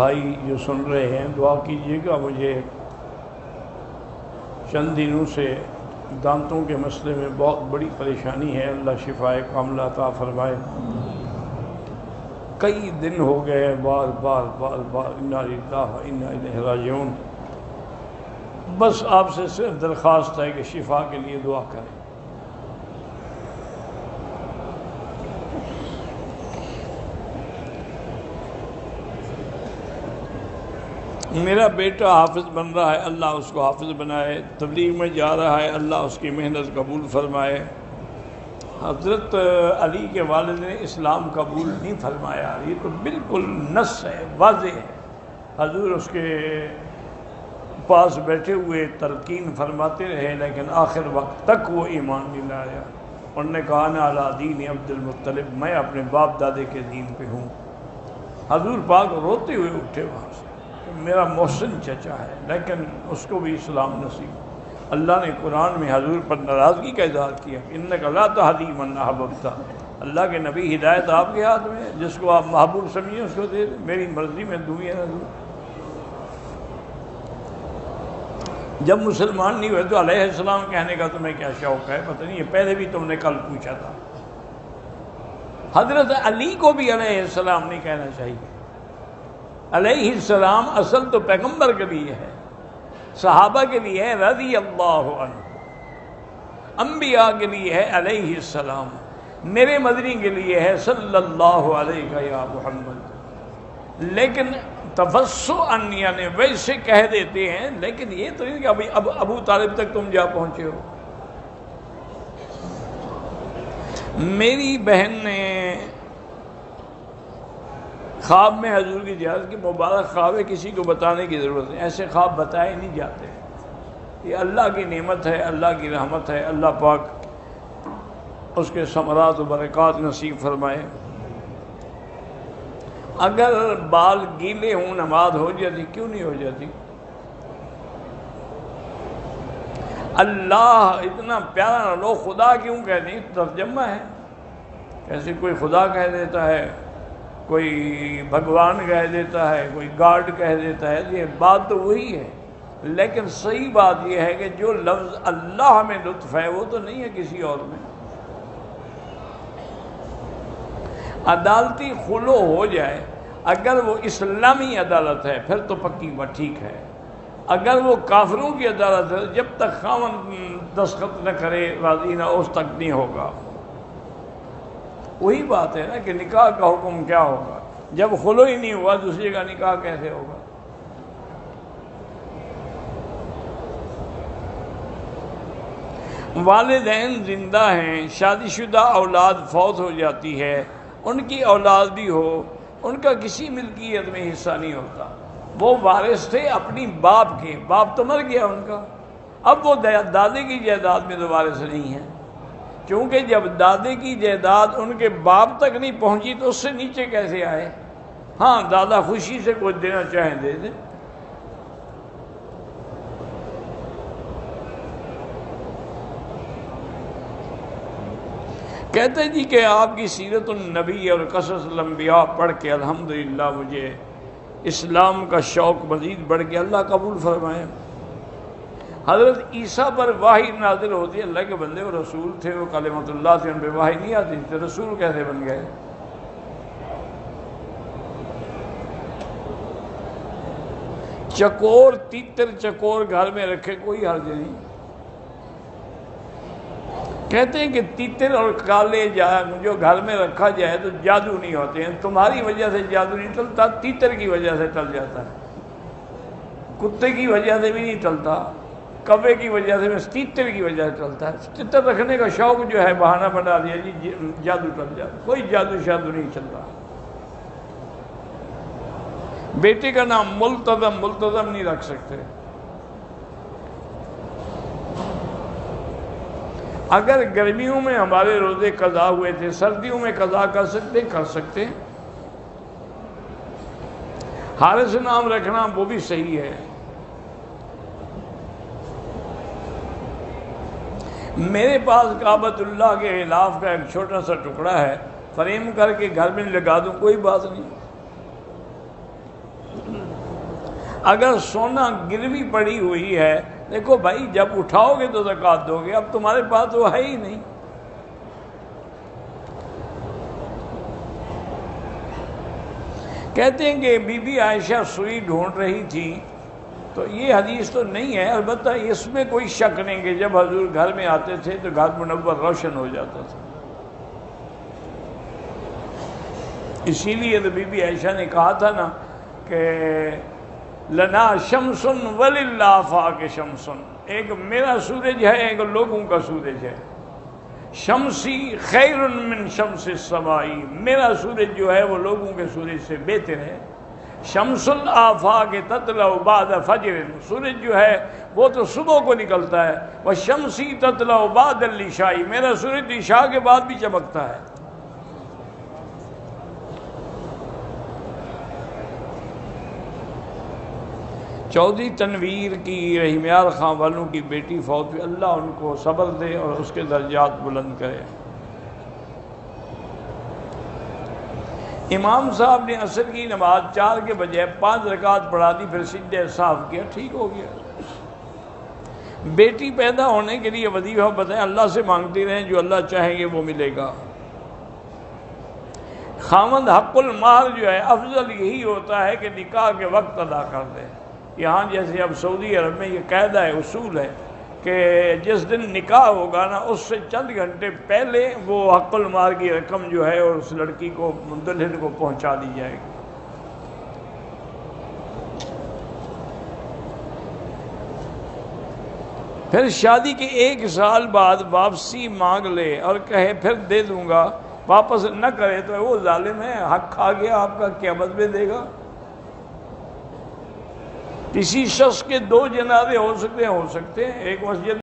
بھائی جو سن رہے ہیں دعا کیجیے گا، مجھے چند دنوں سے دانتوں کے مسئلے میں بہت بڑی پریشانی ہے، اللہ شفائے کاملہ عطا فرمائے۔ کئی دن ہو گئے بار بار انا للہ و انا الیہ راجعون۔ بس آپ سے صرف درخواست ہے کہ شفا کے لیے دعا کریں۔ میرا بیٹا حافظ بن رہا ہے، اللہ اس کو حافظ بنائے، تبلیغ میں جا رہا ہے، اللہ اس کی محنت قبول فرمائے۔ حضرت علی کے والد نے اسلام قبول نہیں فرمایا، یہ تو بالکل نص ہے، واضح ہے۔ حضور اس کے پاس بیٹھے ہوئے تلقین فرماتے رہے، لیکن آخر وقت تک وہ ایمان نہیں لایا۔ انہوں نے کہا انا علی دین عبد المطلب، میں اپنے باپ دادے کے دین پہ ہوں۔ حضور پاک روتے ہوئے اٹھے وہاں سے، میرا محسن چچا ہے لیکن اس کو بھی اسلام نصیب۔ اللہ نے قرآن میں حضور پر ناراضگی کا اظہار کیا، انک لا تہدی من احببت، اللہ کے نبی ہدایت آپ کے ہاتھ میں ہے، جس کو آپ محبوب سمجھیں اس کو دے دیں، میری مرضی میں دوں یا نہ دوں۔ جب مسلمان نہیں ہوئے تو علیہ السلام کہنے کا تمہیں کیا شوق ہے؟ پتہ نہیں، یہ پہلے بھی تم نے کل پوچھا تھا۔ حضرت علی کو بھی علیہ السلام نہیں کہنا چاہیے۔ علیہ السلام اصل تو پیغمبر کے لیے ہے، صحابہ کے لیے ہے رضی اللہ عنہ، انبیاء کے لیے ہے علیہ السلام، میرے مدنی کے لیے ہے صلی اللہ علیہ یا محمد۔ لیکن تفسعاً یعنی ویسے کہہ دیتے ہیں، لیکن یہ تو نہیں کہ ابو طالب تک تم جا پہنچے ہو۔ میری بہن نے خواب میں حضور کی زیارت کی، مبارک خواب ہے، کسی کو بتانے کی ضرورت نہیں، ایسے خواب بتائے نہیں جاتے، یہ اللہ کی نعمت ہے، اللہ کی رحمت ہے، اللہ پاک اس کے ثمرات و برکات نصیب فرمائے۔ اگر بال گیلے ہوں نماز ہو جاتی؟ کیوں نہیں ہو جاتی؟ اللہ اتنا پیارا نہ لو خدا کیوں کہتے ہیں؟ ترجمہ ہے، کیسے کوئی خدا کہہ دیتا ہے، کوئی بھگوان کہہ دیتا ہے، کوئی گاڈ کہہ دیتا ہے، یہ بات تو وہی ہے، لیکن صحیح بات یہ ہے کہ جو لفظ اللہ میں لطف ہے وہ تو نہیں ہے کسی اور میں۔ عدالتی خلو ہو جائے، اگر وہ اسلامی عدالت ہے پھر تو پکی بات ٹھیک ہے، اگر وہ کافروں کی عدالت ہے جب تک خاوند دستخط نہ کرے راضی نہ اس تک نہیں ہوگا۔ وہی بات ہے نا کہ نکاح کا حکم کیا ہوگا؟ جب خلو ہی نہیں ہوا دوسری کا نکاح کیسے ہوگا؟ والدین زندہ ہیں، شادی شدہ اولاد فوت ہو جاتی ہے، ان کی اولاد بھی ہو، ان کا کسی ملکیت میں حصہ نہیں ہوتا، وہ وارث تھے اپنی باپ کے، باپ تو مر گیا ان کا، اب وہ دادے کی جائیداد میں تو وارث نہیں ہیں، کیونکہ جب دادے کی جائیداد ان کے باپ تک نہیں پہنچی تو اس سے نیچے کیسے آئے؟ ہاں دادا خوشی سے کچھ دینا چاہیں دے دیں۔ کہتے جی کہ آپ کی سیرت النبی اور قصص الانبیاء پڑھ کے الحمدللہ مجھے اسلام کا شوق مزید بڑھ گیا، اللہ قبول فرمائے۔ حضرت عیسیٰ پر وحی نازل ہوتی ہے، اللہ کے بندے وہ رسول تھے، وہ کلمۃ اللہ تھے، ان پہ وحی نہیں آتی تھی، رسول کیسے بن گئے؟ چکور تیتر چکور گھر میں رکھے کوئی حرج نہیں، کہتے ہیں کہ تیتر اور کالے جو گھر میں رکھا جائے تو جادو نہیں ہوتے ہیں، تمہاری وجہ سے جادو نہیں ٹلتا، تیتر کی وجہ سے ٹل جاتا ہے، کتے کی وجہ سے بھی نہیں ٹلتا، کوے کی وجہ سے، بس تیتر کی وجہ سے چلتا ہے۔ تیتر رکھنے کا شوق جو ہے بہانہ بنا دیا جی جادو ٹل جاتا، کوئی جادو شادو نہیں چل رہا۔ بیٹے کا نام ملتزم نہیں رکھ سکتے، اگر گرمیوں میں ہمارے روزے قضا ہوئے تھے، سردیوں میں قضا کر سکتے، حارث نام رکھنا وہ بھی صحیح ہے۔ میرے پاس کعبۃ اللہ کے غلاف کا ایک چھوٹا سا ٹکڑا ہے، فریم کر کے گھر میں لگا دوں کوئی بات نہیں، اگر سونا گروی پڑی ہوئی ہے، دیکھو بھائی جب اٹھاؤ گے تو زکوٰۃ دو گے، اب تمہارے پاس وہ ہے ہی نہیں۔ کہتے ہیں کہ بی بی عائشہ سوئی ڈھونڈ رہی تھی، تو یہ حدیث تو نہیں ہے، البتہ اس میں کوئی شک نہیں کہ جب حضور گھر میں آتے تھے تو گھر منور روشن ہو جاتا تھا۔ اسی لیے تو بی بی عائشہ نے کہا تھا نا کہ لنا شمس وللآفاق شمس، ایک میرا سورج ہے، ایک لوگوں کا سورج ہے۔ شمسی خیر من شمس السماء، میرا سورج جو ہے وہ لوگوں کے سورج سے بہتر ہے۔ شمس الآفاق تطلع بعد فجر، سورج جو ہے وہ تو صبح کو نکلتا ہے، وشمسی تطلع بعد العشاء، میرا سورج عشاء کے بعد بھی چمکتا ہے۔ چودھری تنویر کی رحمیار خان والوں کی بیٹی فوت ہوئی، اللہ ان کو صبر دے اور اس کے درجات بلند کرے۔ امام صاحب نے عصر کی نماز 4 کے بجائے 5 رکعت پڑھا دی، پھر سجدہ صاف کیا، ٹھیک ہو گیا۔ بیٹی پیدا ہونے کے لیے وظیفہ بتائیں، اللہ سے مانگتی رہیں، جو اللہ چاہیں گے وہ ملے گا۔ خاوند حق المہر جو ہے افضل یہی ہوتا ہے کہ نکاح کے وقت ادا کر دے۔ یہاں جیسے اب سعودی عرب میں یہ قاعدہ ہے، اصول ہے کہ جس دن نکاح ہوگا نا اس سے چند گھنٹے پہلے وہ حق المہر کی رقم جو ہے اور اس لڑکی کو دلہن کو پہنچا دی جائے گی۔ پھر شادی کے 1 سال بعد واپسی مانگ لے اور کہے پھر دے دوں گا، واپس نہ کرے تو وہ ظالم ہے، حق کھا گیا آپ کا، قیامت میں دے گا۔ کسی شخص کے 2 جنازے ہو سکتے ہیں، ایک مسجد